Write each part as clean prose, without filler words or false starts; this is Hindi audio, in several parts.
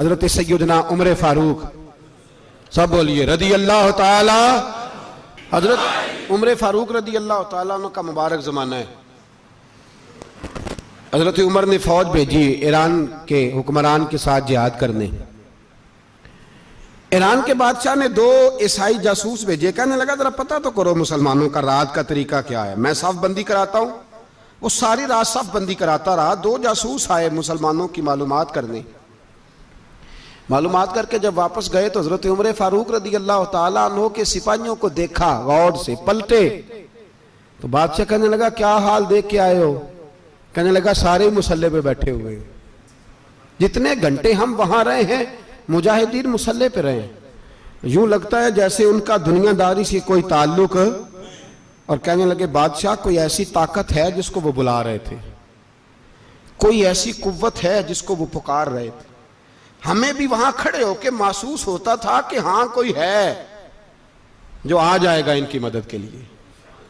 हजरत सैयदना उमर फारूक, सब बोलिए रदी अल्लाह ताला। हजरत उमर फारूक रदी अल्लाह ताला का मुबारक ज़माना है। हजरत उमर ने फौज भेजी ईरान के हुक्मरान के साथ जिहाद करने। ईरान के बादशाह ने 2 ईसाई जासूस भेजे, कहने लगा जरा पता तो करो मुसलमानों का रात का तरीका क्या है, मैं साफ बंदी कराता हूं। वो सारी रात साफ बंदी कराता रहा। 2 जासूस आए मुसलमानों की मालूमात करने। मालूमात करके जब वापस गए तो हजरत उमर फारूक रदी अल्लाह ताला अन्हु के सिपाहियों को देखा, गौर से पलटे तो बादशाह कहने लगा क्या हाल देख के आए हो? कहने लगा सारे मुसल्ले पे बैठे हुए, जितने घंटे हम वहां रहे हैं मुजाहिदीन मुसल्ले पे रहे, यूं लगता है जैसे उनका दुनियादारी से कोई ताल्लुक। और कहने लगे बादशाह कोई ऐसी ताकत है जिसको वो बुला रहे थे, कोई ऐसी कुव्वत है जिसको वो पुकार रहे थे। हमें भी वहां खड़े होके महसूस होता था कि हाँ कोई है जो आ जाएगा इनकी मदद के लिए,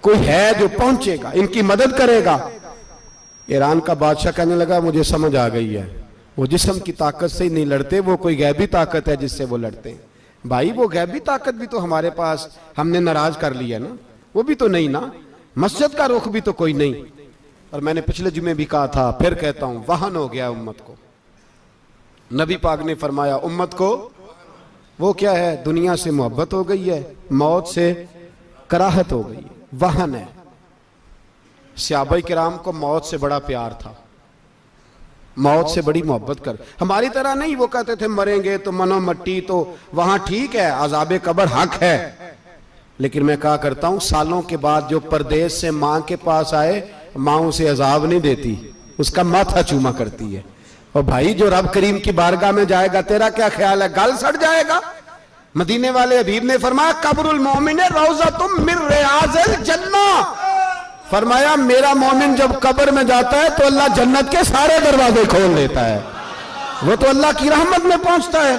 कोई है जो पहुंचेगा इनकी मदद करेगा। ईरान का बादशाह कहने लगा मुझे समझ आ गई है, वो जिस्म की ताकत से ही नहीं लड़ते, वो कोई गैबी ताकत है जिससे वो लड़ते हैं। भाई वो गैबी ताकत भी तो हमारे पास हमने नाराज कर लिया ना, वो भी तो नहीं ना, मस्जिद का रुख भी तो कोई नहीं। और मैंने पिछले जुमे भी कहा था, फिर कहता हूं, वहन हो गया उम्मत को। नबी पाक ने फरमाया उम्मत को वो क्या है, दुनिया से मोहब्बत हो गई है, मौत से कराहत हो गई है, वहन है। सहाबाए किराम को मौत से बड़ा प्यार था, मौत से बड़ी मोहब्बत कर, हमारी तरह नहीं। वो कहते थे मरेंगे तो मनो मट्टी, तो वहां ठीक है, अज़ाबे कब्र हक है। लेकिन मैं कहा करता हूं सालों के बाद जो परदेश से मां के पास आए, मां उसे अजाब नहीं देती, उसका माथा चूमा करती है। और भाई जो रब करीम की बारगाह में जाएगा, तेरा क्या ख्याल है, गल सड़ जाएगा? मदीने वाले हबीब ने फरमाया कब्रुल मोमिन रौज़तुम मिन रियाज़िल जन्ना, फरमाया मेरा मोमिन जब कब्र में जाता है तो अल्लाह जन्नत के सारे दरवाजे खोल देता है, वो तो अल्लाह की रहमत में पहुंचता है।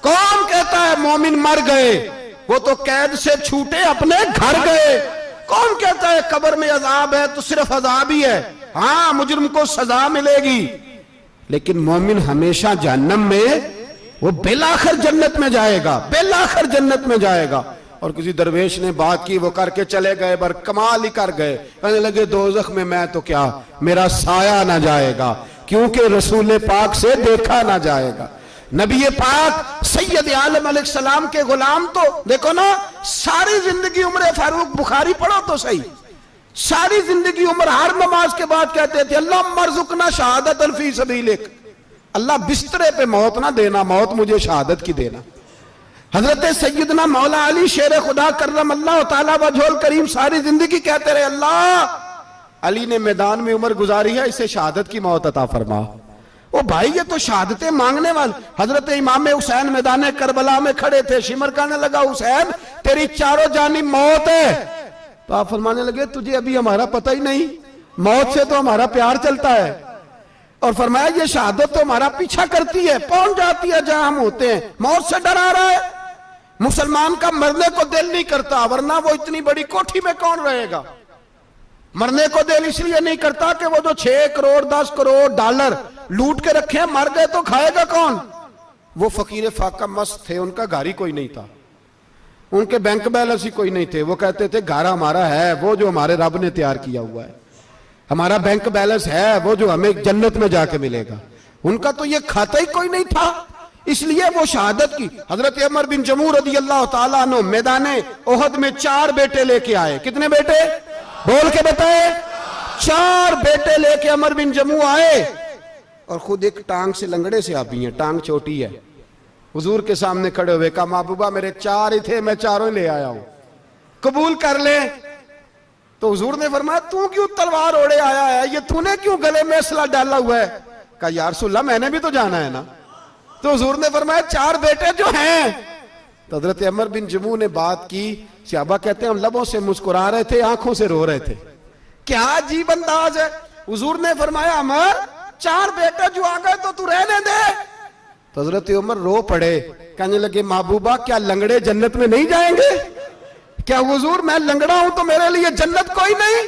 कौन कहता है मोमिन मर गए, वो तो कैद से छूटे अपने घर गए। कौन कहता है कब्र में अजाब है तो सिर्फ अजाब ही है, हाँ मुजरिम को सजा मिलेगी, लेकिन मोमिन हमेशा जहन्नम में, वो बेलाखिर जन्नत में जाएगा, बेलाखिर जन्नत में जाएगा। और किसी दरवेश ने बात की, वो करके चले गए, बर कमाल ही कर गए, कहने लगे दोज़ख में मैं तो क्या, मेरा साया ना जाएगा, क्योंकि रसूल पाक से देखा ना जाएगा। नबी पाक सैयद आलम अलैहिस्सलाम के गुलाम तो देखो ना, सारी जिंदगी उम्र फारूक, बुखारी पढ़ो तो सही, सारी जिंदगी उम्र हर नमाज के बाद कहते थे अल्लाह मरजुकना शहादतन फी सबीलिक, अल्लाह बिस्तरे पे मौत ना देना, मौत मुझे शहादत की देना। हजरत सैयदना मौला अली शेर खुदा करम अल्लाह ताला वजहुल करीम सारी जिंदगी कहते रहे अल्लाह अली ने मैदान में उम्र गुजारी है, इसे शहादत की मौत अता फरमा। ओ भाई ये तो शहादतें मांगने वाले। हजरत इमाम हुसैन मैदान करबला में खड़े थे, शिमर कहने लगा हुसैन तेरी चारों जानिब मौत है, तो आप फरमाने लगे तुझे अभी हमारा पता ही नहीं, मौत से तो हमारा प्यार चलता है। और फरमाया ये शहादत तो हमारा पीछा करती है, पहुंच जाती है जहां हम होते हैं, मौत से डरा रहा है। मुसलमान का मरने को दिल नहीं करता, वरना वो इतनी बड़ी कोठी में कौन रहेगा। मरने को दिल इसलिए नहीं करता कि वो जो 6 करोड़ 10 करोड़ डॉलर लूट के रखे, मर गए तो खाएगा कौन। वो फकीर फाका मस्त थे, उनका घर ही कोई नहीं था, उनके बैंक बैलेंस ही कोई नहीं थे। वो कहते थे घर हमारा है वो जो हमारे रब ने तैयार किया हुआ है, हमारा बैंक बैलेंस है वो जो हमें जन्नत में जाके मिलेगा। उनका तो ये खाता ही कोई नहीं था, इसलिए वो शहादत की। हजरत उमर बिन जमू रदी अल्लाह ताला अन्हु मैदाने ओहद में 4 बेटे लेके आए। कितने बेटे बोल के बताए? 4 बेटे लेके उमर बिन जमू आए, और खुद एक टांग से लंगड़े से आप ही हैं, टांग छोटी है। हुजूर के सामने खड़े हुए कहा महबूबा मेरे 4 ही थे, मैं 4 ही ले आया हूं, कबूल कर ले। तो हुजूर ने फरमाया तू क्यों तलवार ओढ़े आया है, ये तूने क्यों गले में असला डाला हुआ है? कहा या रसूलल्लाह मैंने भी तो जाना है ना। तो हुजूर ने फरमाया 4 बेटे जो हैं। तो हजरत उमर बिन जमू ने बात की, सहाबा कहते हैं हम लबों से मुस्कुरा रहे थे, आंखों से रो रहे थे, क्या अजीब अंदाज है। हुजूर ने फरमाया उमर 4 बेटे जो आ गए तो तू रहने दे। तो हजरत उमर रो पड़े, कहने लगे महबूबा क्या लंगड़े जन्नत में नहीं जाएंगे? क्या हुजूर मैं लंगड़ा हूं तो मेरे लिए जन्नत कोई नहीं?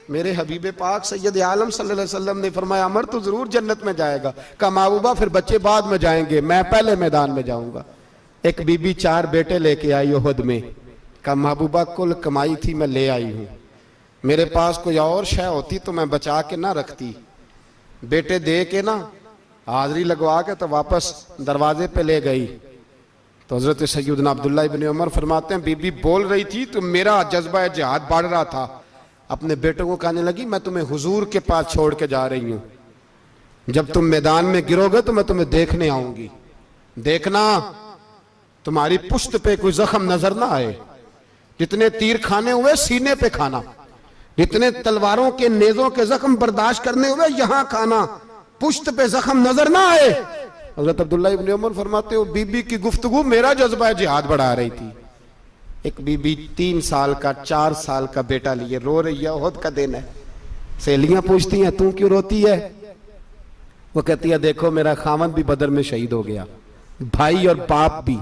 मेरे हबीब पाक सैयद आलम सल्लल्लाहु अलैहि वसल्लम ने फरमाया अमर तो जरूर जन्नत में जाएगा। कहा महबूबा फिर बच्चे बाद में जाएंगे, मैं पहले मैदान में जाऊंगा। एक बीबी 4 बेटे लेके आई उहद में। कहा महबूबा कुल कमाई थी मैं ले आई हूं, मेरे पास कोई और शय होती तो मैं बचा के ना रखती। बेटे दे के ना हाजिरी लगवा के तो वापस दरवाजे पे ले गई। तो हजरत सैयदना अब्दुल्लाह इब्न उमर फरमाते हैं बीबी बोल रही थी तो मेरा जज्बा जिहाद बढ़ रहा था। अपने बेटों को कहने लगी मैं तुम्हें हुजूर के पास छोड़ के जा रही हूं, जब तुम मैदान में गिरोगे तो मैं तुम्हें देखने आऊंगी, देखना तुम्हारी पुश्त पे कोई जख्म नजर ना आए। जितने तीर खाने हुए सीने पे खाना, जितने तलवारों के नेजों के जख्म बर्दाश्त करने हुए यहां खाना, पुश्त पे जख्म नजर ना आए। हजरत अब्दुल्लाह इब्न उमर फरमाते हो बीबी की गुफ्तगू मेरा जज्बा जिहाद बढ़ा रही थी। एक बीबी 3 साल का 4 साल का बेटा लिए रो रही है, ओहद का दिन है। सहेलियां पूछती हैं तू क्यों रोती है? वो कहती है देखो मेरा खामद भी बदर में शहीद हो गया, भाई और बाप भी।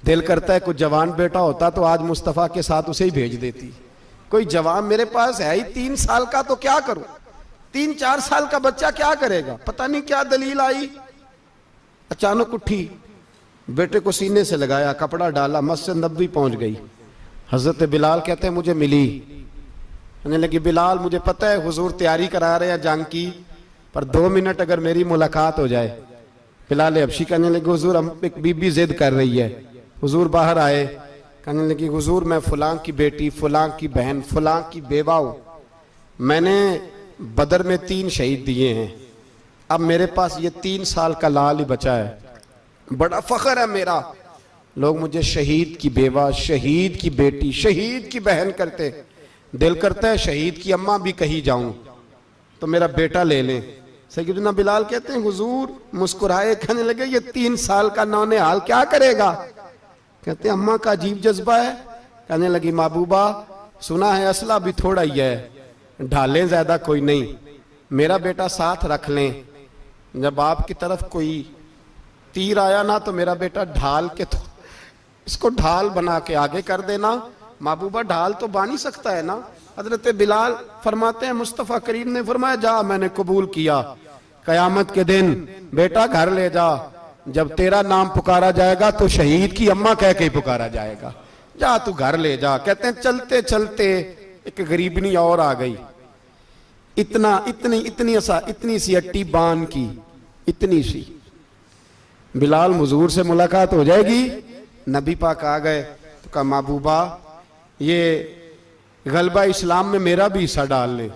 दिल करता है कोई जवान बेटा होता तो आज मुस्तफा के साथ उसे ही भेज देती। कोई जवान मेरे पास है ही 3 साल का तो क्या करूं, 3-4 साल का बच्चा क्या करेगा? पता नहीं क्या दलील आई, अचानक उठी, बेटे को सीने से लगाया, कपड़ा डाला, मस्जिद नबवी पहुंच गई। हजरत बिलाल कहते हैं मुझे मिली, कहने लगी बिलाल मुझे पता है हुजूर तैयारी करा रहे हैं जंग की, पर 2 मिनट अगर मेरी मुलाकात हो जाए। बिलाल हबशी कहने लगे हुजूर हम एक बीबी जिद कर रही है। हुजूर बाहर आए, कहने लगी हुजूर मैं फलां की बेटी, फलां की बहन, फलां की बेवा हूं, मैंने बदर में 3 शहीद दिए हैं, अब मेरे पास ये 3 साल का लाल ही बचा है, बड़ा फख्र है मेरा। लोग मुझे शहीद की बेवा, शहीद की बेटी, शहीद की बहन करते, दिल करता है शहीद की अम्मा भी कही जाऊं तो मेरा बेटा ले लें। सैयदना बिलाल कहते हैं हुजूर मुस्कुराए, कहने लगे ये 3 साल का नौनिहाल क्या करेगा? कहते हैं अम्मा का अजीब जज्बा है। कहने लगी महबूबा सुना है असला भी थोड़ा ही है, ढालें ज्यादा कोई नहीं, मेरा बेटा साथ रख लें, जब आपकी तरफ कोई तीर आया ना तो मेरा बेटा ढाल के तो इसको ढाल बना के आगे कर देना। महबूबा ढाल तो बानी सकता है ना। हजरत बिलाल फरमाते हैं मुस्तफ़ा करीम ने फरमाया जा मैंने कबूल किया, कयामत के दिन बेटा घर ले जा, जब तेरा नाम पुकारा जाएगा तो शहीद की अम्मा कह के ही पुकारा जाएगा, जा तू घर ले जा। कहते हैं चलते चलते एक गरीबनी और आ गई, इतनी सी अट्टी बान की, इतनी सी। बिलाल हुजूर से मुलाकात हो जाएगी, नबी पाक आ गए तो कहा महबूबा ये गलबा इस्लाम में मेरा भी हिस्सा डाल ले।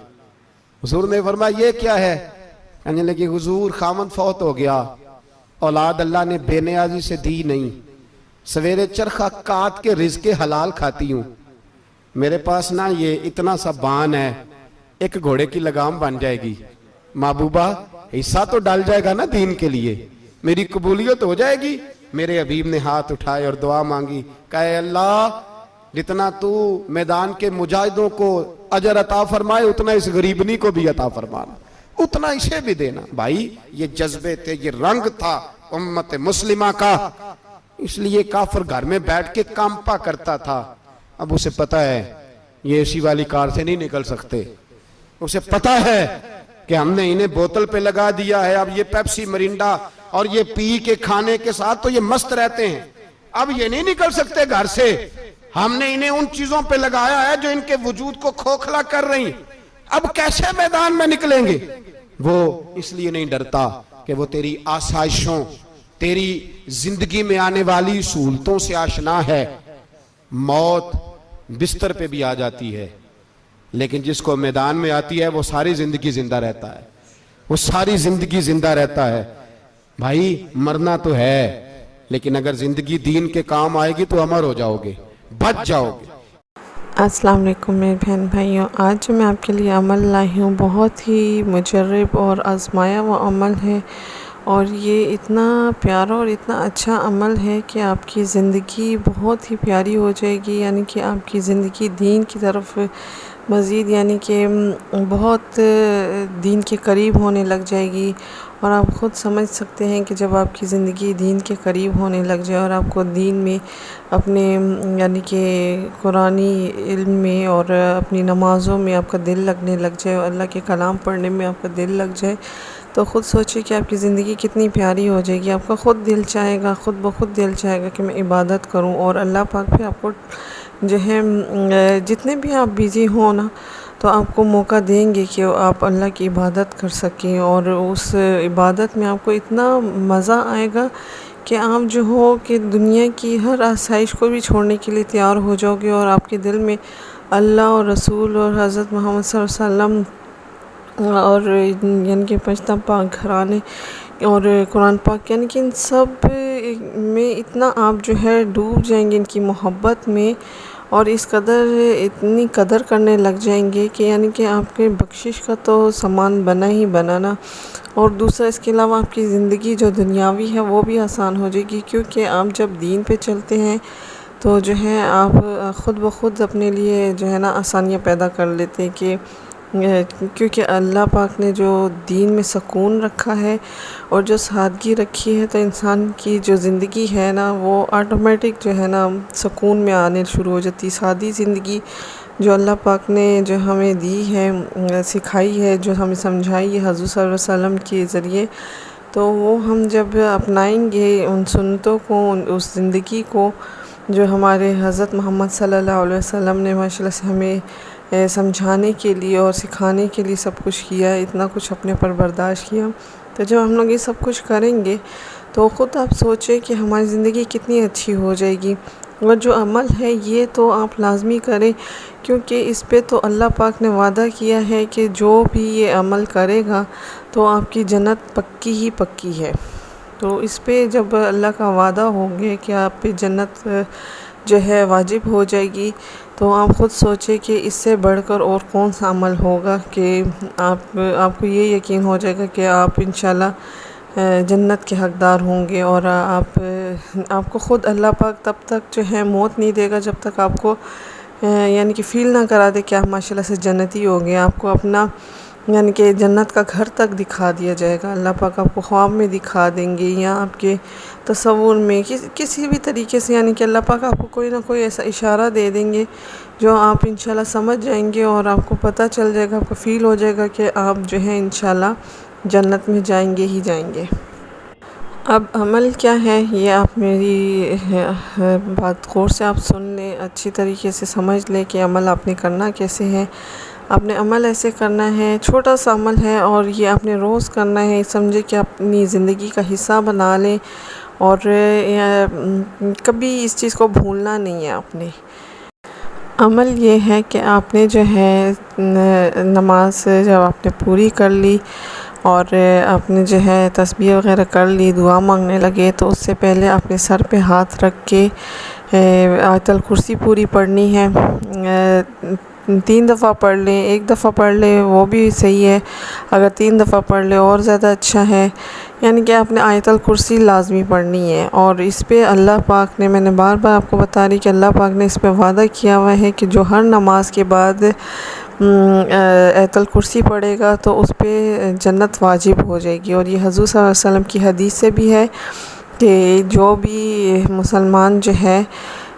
हुजूर ने फरमाया ये क्या है? कहने लगे हुजूर खामद फौत हो गया, औलाद अल्लाह ने बेनियाजी से दी नहीं, सवेरे चरखा काट के रिज़्क़े हलाल खाती हूं, मेरे पास ना ये इतना सा बान है, एक घोड़े की लगाम बन जाएगी, महबूबा हिस्सा तो डाल जाएगा ना दीन के लिए, मेरी कबूलियत हो जाएगी। मेरे हबीब ने हाथ उठाए और दुआ मांगी, कहे अल्लाह जितना तू मैदान के मुजाहिदों को अजर अता फरमाए उतना इस गरीबनी को भी अता फरमाना, उतना इसे भी देना। भाई ये जज्बे थे, ये रंग था उम्मत मुस्लिमा का, इसलिए काफिर घर में बैठ के कांपा करता था। अब उसे पता है ये एसी वाली कार से नहीं निकल सकते, उसे पता है कि हमने इन्हें बोतल पे लगा दिया है, अब ये पेप्सी मरिंडा और ये पी के खाने के साथ तो ये मस्त रहते हैं, अब ये नहीं निकल सकते घर से, हमने इन्हें उन चीजों पे लगाया है जो इनके वजूद को खोखला कर रही, अब कैसे मैदान में निकलेंगे? वो इसलिए नहीं डरता कि वो तेरी आसाइशों, तेरी जिंदगी में आने वाली सहूलतों से आशना है। मौत बिस्तर पे भी आ जाती है, लेकिन जिसको मैदान में आती है वो सारी जिंदगी जिंदा रहता है, वो सारी जिंदगी जिंदा रहता है। भाई मरना तो है, लेकिन अगर जिंदगी दीन के काम आएगी तो अमर हो जाओगे, बच जाओगे। अस्सलाम वालेकुम मेरे बहन भाइयों, आज मैं आपके लिए अमल लाई हूँ, बहुत ही मुजर्रब और आजमाया हुआ अमल है, और ये इतना प्यारा और इतना अच्छा अमल है कि आपकी ज़िंदगी बहुत ही प्यारी हो जाएगी, यानी कि आपकी ज़िंदगी दीन की तरफ मज़ीद यानी कि बहुत दीन के करीब होने लग जाएगी। और आप ख़ुद समझ सकते हैं कि जब आपकी ज़िंदगी दीन के करीब होने लग जाए और आपको दीन में अपने यानी कि कुरानी इल्म में और अपनी नमाज़ों में आपका दिल लगने लग जाए और अल्लाह के कलाम पढ़ने में आपका दिल लग जाए, तो ख़ुद सोचिए कि आपकी ज़िंदगी कितनी प्यारी हो जाएगी। आपका ख़ुद दिल चाहेगा, ख़ुद ब खुद दिल चाहेगा कि मैं इबादत करूं, और अल्लाह पाक भी आपको जो है जितने भी आप बिज़ी हो ना, तो आपको मौका देंगे कि आप अल्लाह की इबादत कर सकें। और उस इबादत में आपको इतना मज़ा आएगा कि आप जो हो कि दुनिया की हर आसाइश को भी छोड़ने के लिए तैयार हो जाओगे, और आपके दिल में अल्लाह और रसूल और हज़रत मोहम्मद सल्लल्लाहु अलैहि वसल्लम और यानी कि पंचतन पाक घराने और कुरान पाक, यानी कि इन सब में इतना आप जो है डूब जाएंगे इनकी मोहब्बत में, और इस कदर इतनी कदर करने लग जाएंगे कि यानी कि आपके बख्शिश का तो सामान बना ही बनाना। और दूसरा इसके अलावा आपकी ज़िंदगी जो दुनियावी है वो भी आसान हो जाएगी, क्योंकि आप जब दीन पे चलते हैं तो जो है आप ख़ुद ब खुद अपने लिए जो है ना आसानियाँ पैदा कर लेते हैं कि क्योंकि अल्लाह पाक ने जो दीन में सुकून रखा है और जो सादगी रखी है, तो इंसान की जो ज़िंदगी है ना वो ऑटोमेटिक जो है ना सुकून में आने शुरू हो जाती है। सादी ज़िंदगी जो अल्लाह पाक ने जो हमें दी है, सिखाई है, जो हमें समझाई है हज़रत सल्लल्लाहु अलैहि वसल्लम के ज़रिए, तो वो हम जब अपनाएंगे उन सुन्नतों को, उस ज़िंदगी को जो हमारे हज़रत मोहम्मद सल्लल्लाहु अलैहि वसल्लम ने माशाल्लाह से हमें समझाने के लिए और सिखाने के लिए सब कुछ किया, इतना कुछ अपने पर बर्दाश्त किया। तो जब हम लोग ये सब कुछ करेंगे तो ख़ुद आप सोचें कि हमारी ज़िंदगी कितनी अच्छी हो जाएगी। और जो अमल है ये तो आप लाज़मी करें, क्योंकि इस पे तो अल्लाह पाक ने वादा किया है कि जो भी ये अमल करेगा तो आपकी जन्नत पक्की ही पक्की है। तो इस पे जब अल्लाह का वादा हो गया कि आप पे जन्नत जो है वाजिब हो जाएगी, तो आप ख़ुद सोचें कि इससे बढ़कर और कौन सा अमल होगा कि आपको ये यकीन हो जाएगा कि आप इंशाल्लाह जन्नत के हक़दार होंगे। और आपको ख़ुद अल्लाह पाक तब तक जो है मौत नहीं देगा जब तक आपको यानी कि फ़ील ना करा दे कि आप माशाल्लाह से जन्नती हो गए। आपको अपना यानी कि जन्नत का घर तक दिखा दिया जाएगा। अल्लाह पाक आपको ख्वाब में दिखा देंगे या आपके तसव्वुर में किसी भी तरीके से, यानी कि अल्लाह पाक आपको कोई ना कोई ऐसा इशारा दे देंगे जो आप इंशाल्लाह समझ जाएंगे, और आपको पता चल जाएगा, आपको फ़ील हो जाएगा कि आप जो है इंशाल्लाह जन्नत में जाएंगे ही जाएंगे। अब अमल क्या है ये आप मेरी बात गौर से आप सुन लें, अच्छी तरीके से समझ लें कि अमल आपने करना कैसे है। आपने अमल ऐसे करना है, छोटा सा अमल है और ये आपने रोज़ करना है। समझे कि अपनी ज़िंदगी का हिस्सा बना लें, और कभी इस चीज़ को भूलना नहीं है आपने। अमल ये है कि आपने जो है नमाज जब आपने पूरी कर ली और आपने जो है तस्बीह वग़ैरह कर ली, दुआ मांगने लगे, तो उससे पहले आपने सर पे हाथ रख के आयतल कुर्सी पूरी पढ़नी है। 3 दफ़ा पढ़ लें, 1 दफ़ा पढ़ लें वो भी सही है, अगर 3 दफ़ा पढ़ लें और ज़्यादा अच्छा है। यानी कि आपने आयतल कुर्सी लाज़मी पढ़नी है। और इस पे अल्लाह पाक ने, मैंने बार बार आपको बता रही कि अल्लाह पाक ने इस पे वादा किया हुआ है कि जो हर नमाज के बाद आयतल कुर्सी पढ़ेगा तो उस पे जन्नत वाजिब हो जाएगी। और ये हज़रत सल्लल्लाहु अलैहि वसल्लम की हदीस से भी है कि जो भी मुसलमान जो है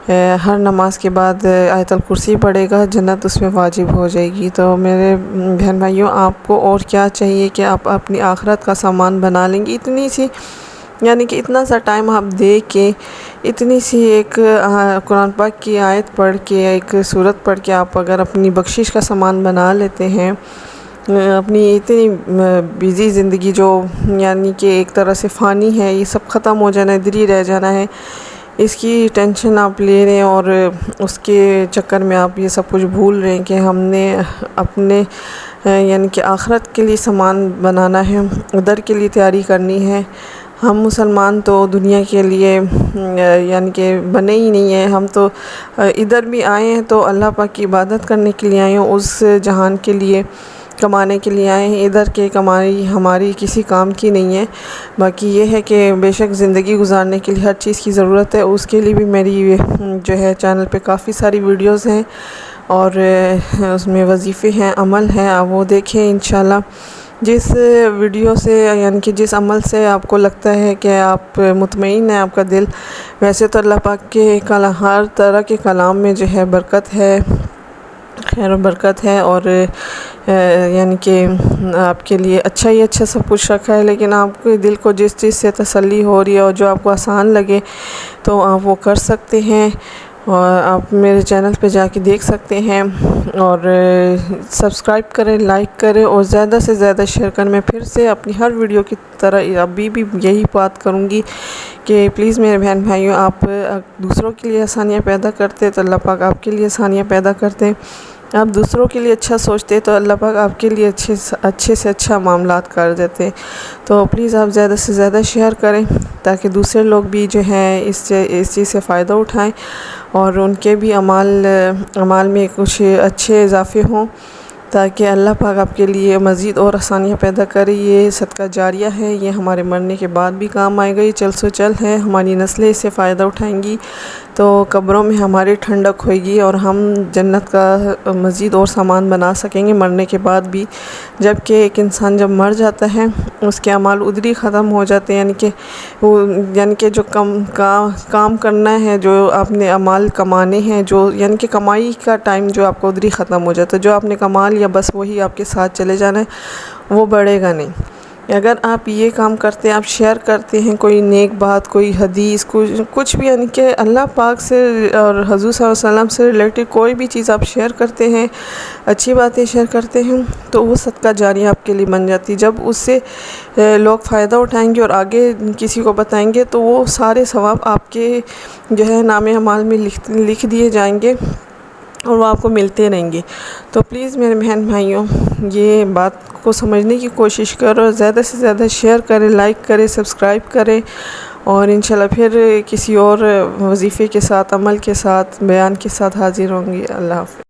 हर नमाज के बाद आयतल कुर्सी पढ़ेगा, जन्नत उसमें वाजिब हो जाएगी। तो मेरे बहन भाइयों, आपको और क्या चाहिए कि आप अपनी आखिरत का सामान बना लेंगे। इतनी सी, यानी कि इतना सा टाइम आप दे के, इतनी सी एक कुरान पाक की आयत पढ़ के, एक सूरत पढ़ के आप अगर अपनी बख्शिश का सामान बना लेते हैं, अपनी इतनी बिज़ी ज़िंदगी जो यानी कि एक तरह से फ़ानी है, ये सब ख़त्म हो जाना है, इधर ही रह जाना है, इसकी टेंशन आप ले रहे हैं और उसके चक्कर में आप ये सब कुछ भूल रहे हैं कि हमने अपने यानी कि आखिरत के लिए सामान बनाना है, उधर के लिए तैयारी करनी है। हम मुसलमान तो दुनिया के लिए यानी कि बने ही नहीं हैं। हम तो इधर भी आए हैं तो अल्लाह पाक की इबादत करने के लिए आए हैं, उस जहान के लिए कमाने के लिए आए हैं। इधर के कमाई हमारी किसी काम की नहीं है। बाकी ये है कि बेशक ज़िंदगी गुजारने के लिए हर चीज़ की ज़रूरत है, उसके लिए भी मेरी जो है चैनल पे काफ़ी सारी वीडियोस हैं और उसमें वजीफ़े हैं, अमल हैं, आप वो देखें इंशाल्लाह। जिस वीडियो से यानी कि जिस अमल से आपको लगता है कि आप मुतमईन हैं आपका दिल, वैसे तो अल्लाह पाक के हर तरह के कलाम में जो है बरकत है, खैर बरकत है, और यानी कि आपके लिए अच्छा ही अच्छा सब कुछ रखा है। लेकिन आपके दिल को जिस चीज़ से तसल्ली हो रही है और जो आपको आसान लगे तो आप वो कर सकते हैं, और आप मेरे चैनल पे जाके देख सकते हैं। और सब्सक्राइब करें, लाइक करें और ज़्यादा से ज़्यादा शेयर करें। मैं फिर से अपनी हर वीडियो की तरह अभी भी यही बात करूँगी कि प्लीज़ मेरे बहन भाइयों, आप दूसरों के लिए आसानियाँ पैदा करते तो अल्लाह पाक आपके लिए आसानियाँ पैदा करते। आप दूसरों के लिए अच्छा सोचते तो अल्लाह पाक आपके लिए अच्छे से अच्छा मामलात कर देते। तो प्लीज़ आप ज़्यादा से ज़्यादा शेयर करें ताकि दूसरे लोग भी जो है इस चीज़ से फ़ायदा उठाएं और उनके भी अमाल में कुछ अच्छे इजाफे हों, ताकि अल्लाह पाक आपके लिए मज़ीद और आसानियाँ पैदा करे। ये सदका जारिया है, ये हमारे मरने के बाद भी काम आएगा। ये चल सो चल है, हमारी नस्लें इससे फ़ायदा उठाएंगी तो कब्रों में हमारी ठंडक होएगी और हम जन्नत का मज़ीद और सामान बना सकेंगे मरने के बाद भी। जबकि एक इंसान जब मर जाता है उसके अमाल उधर ही ख़त्म हो जाते हैं, यानी कि जो काम करना है, जो आपने अमाल कमाने हैं, जो यानी कि कमाई का टाइम जो आपका उधर ही ख़त्म हो जाता है। जो आपने कमा लिया बस वही आपके साथ चले जाना है, वो बढ़ेगा नहीं। अगर आप ये काम करते हैं, आप शेयर करते हैं कोई नेक बात, कोई हदीस, कुछ भी, यानी कि अल्लाह पाक से और हुज़ूर सल्लल्लाहु अलैहि वसल्लम से रिलेटेड कोई भी चीज़ आप शेयर करते हैं, अच्छी बातें शेयर करते हैं, तो वो सदका जारिया आपके लिए बन जाती है। जब उससे लोग फ़ायदा उठाएंगे और आगे किसी को बताएंगे तो वो सारे सवाब आपके जो है नामे अमाल में लिख दिए जाएंगे और वो आपको मिलते रहेंगे। तो प्लीज़ मेरे बहन भाइयों, ये बात को समझने की कोशिश करो, ज़्यादा से ज़्यादा शेयर करें, लाइक करें, सब्सक्राइब करें, और इंशाल्लाह फिर किसी और वजीफ़े के साथ, अमल के साथ, बयान के साथ हाज़िर होंगी। अल्लाह हाफ़िज़।